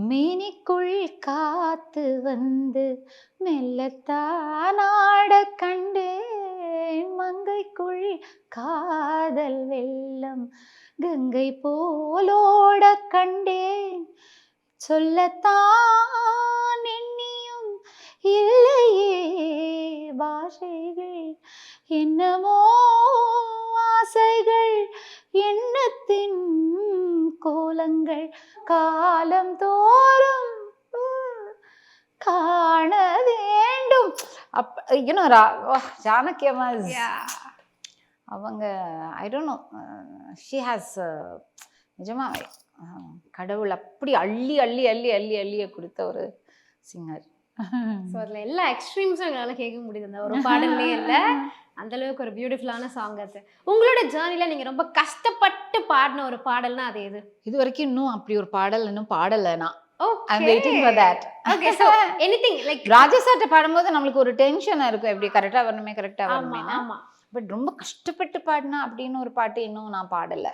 மேனிக்குள் காத்து வந்து மெல்லத்தான் ஆட கண்டேன். மங்கைக்குள் காதல் வெள்ளம் கங்கை போலோட கண்டேன். சொல்லத்தான் எண்ணியும் இல்லையே பாஷைகள், என்னமோ ஆசைகள், எண்ணத்தின் கோலங்கள் காலம் தோறும் காண வேண்டும். ஜானகி அம்மா அவங்க I don't know, she has நிஜமா கடவுள் அப்படி அள்ளி அள்ளி அள்ளி அள்ளி அள்ளிய கொடுத்த ஒரு சிங்கர். ஸோ அதில் எல்லா எக்ஸ்ட்ரீம்ஸும் எங்களால் கேட்க முடியுது. அந்த ஒரு பாடல்லே இல்லை, அந்த அளவுக்கு ஒரு பியூட்டிஃபுல்லான சாங் அது. உங்களோட ஜேர்னியில் நீங்கள் ரொம்ப கஷ்டப்பட்டு பாடின ஒரு பாடல்னா அது எது? இது வரைக்கும் இன்னும் அப்படி ஒரு பாடல் இன்னும் பாடலை நான். Okay. I'm waiting for that. Okay, so anything like ராஜசாட்ட பாடும்போது நம்மளுக்கு ஒரு டென்ஷன் இருக்கும், எப்படி கரெக்டா வரணுமே கரெக்டா ஆமா வரணுமே. ஆமா. பட் ரொம்ப கஷ்டப்பட்டு பாடினா அப்படின்னு ஒரு பாட்டு இன்னும் நான் பாடலை.